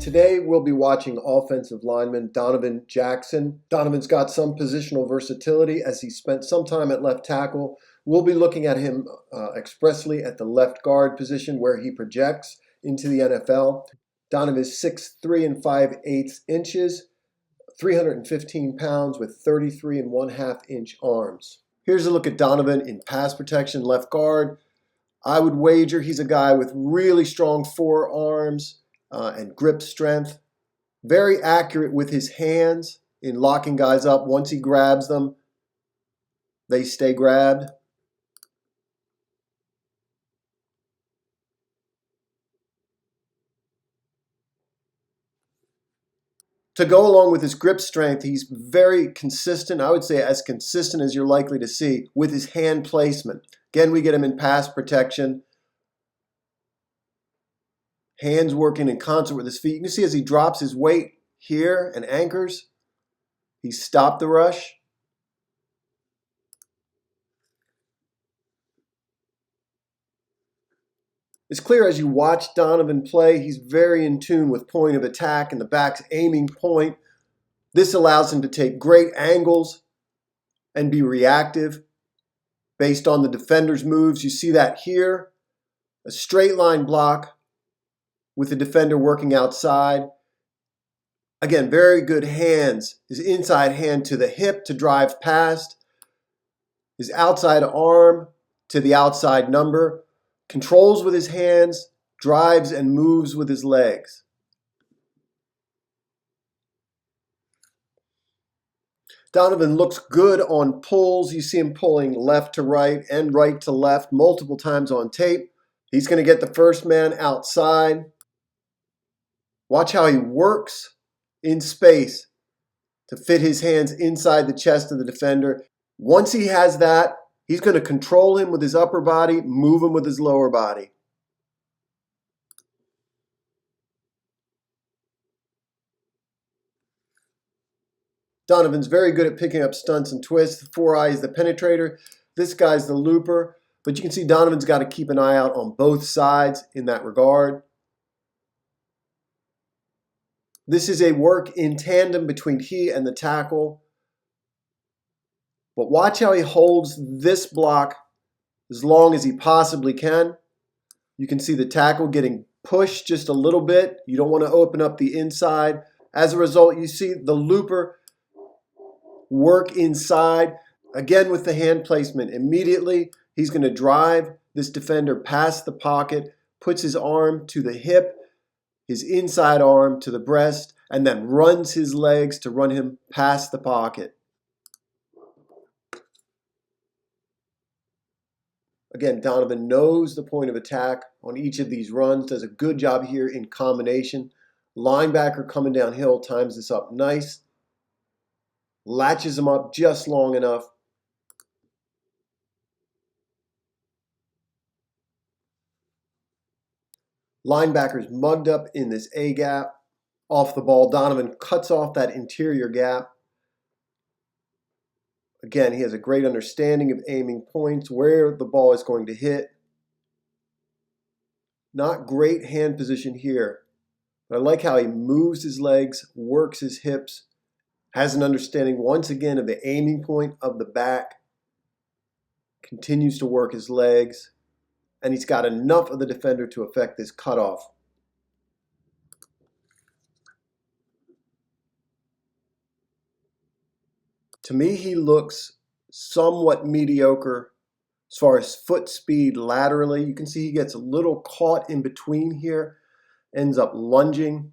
Today we'll be watching offensive lineman Donovan Jackson. Donovan's got some positional versatility as he spent some time at left tackle. We'll be looking at him expressly at the left guard position where he projects into the NFL. Donovan is 6'3" 5/8 inches, 315 pounds with 33 1/2 inch arms. Here's a look at Donovan in pass protection, left guard. I would wager he's a guy with really strong forearms and grip strength. Very accurate with his hands in locking guys up. Once he grabs them, they stay grabbed. To go along with his grip strength, he's very consistent. I would say as consistent as you're likely to see with his hand placement. Again, we get him in pass protection. Hands working in concert with his feet. You can see as he drops his weight here and anchors, he stopped the rush. It's clear as you watch Donovan play, he's very in tune with point of attack and the back's aiming point. This allows him to take great angles and be reactive based on the defender's moves. You see that here, a straight line block with the defender working outside. Again, very good hands. His inside hand to the hip to drive past. His outside arm to the outside number. Controls with his hands, drives and moves with his legs. Donovan looks good on pulls. You see him pulling left to right and right to left multiple times on tape. He's going to get the first man outside. Watch how he works in space to fit his hands inside the chest of the defender. Once he has that, he's going to control him with his upper body, move him with his lower body. Donovan's very good at picking up stunts and twists. 4-eye is the penetrator. This guy's the looper. But you can see Donovan's got to keep an eye out on both sides in that regard. This is a work in tandem between he and the tackle. But watch how he holds this block as long as he possibly can. You can see the tackle getting pushed just a little bit. You don't want to open up the inside. As a result, you see the looper work inside. Again with the hand placement. Immediately, he's going to drive this defender past the pocket, puts his arm to the hip, his inside arm to the breast, and then runs his legs to run him past the pocket. Again, Donovan knows the point of attack on each of these runs, does a good job here in combination. Linebacker coming downhill times this up nice. Latches him up just long enough. Linebacker's mugged up in this A gap. Off the ball, Donovan cuts off that interior gap. Again, he has a great understanding of aiming points, where the ball is going to hit. Not great hand position here, but I like how he moves his legs, works his hips, has an understanding once again of the aiming point of the back, continues to work his legs, and he's got enough of the defender to affect this cutoff. To me, he looks somewhat mediocre as far as foot speed laterally. You can see he gets a little caught in between here, ends up lunging.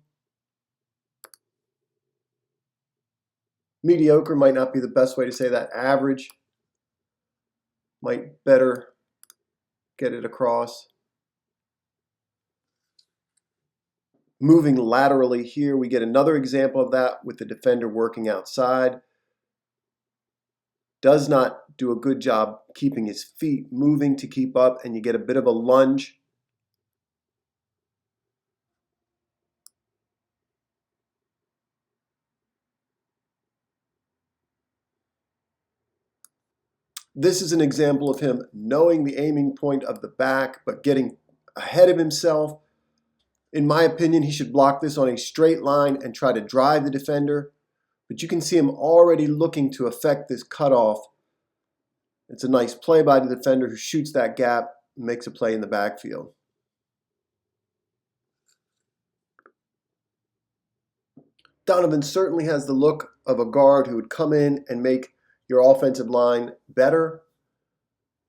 Mediocre might not be the best way to say that. Average might better get it across. Moving laterally here, we get another example of that with the defender working outside. Does not do a good job keeping his feet moving to keep up, and you get a bit of a lunge. This is an example of him knowing the aiming point of the back, but getting ahead of himself, In my opinion, he should block this on a straight line and try to drive the defender. But you can see him already looking to affect this cutoff. It's a nice play by the defender who shoots that gap and makes a play in the backfield. Donovan certainly has the look of a guard who would come in and make your offensive line better.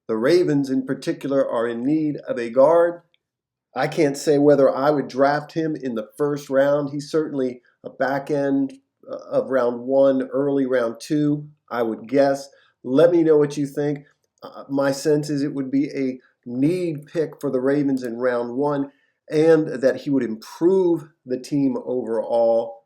The Ravens in particular are in need of a guard. I can't say whether I would draft him in the first round. He's certainly a back end of round 1, early round 2, I would guess. Let me know what you think. My sense is it would be a need pick for the Ravens in round 1, and that he would improve the team overall.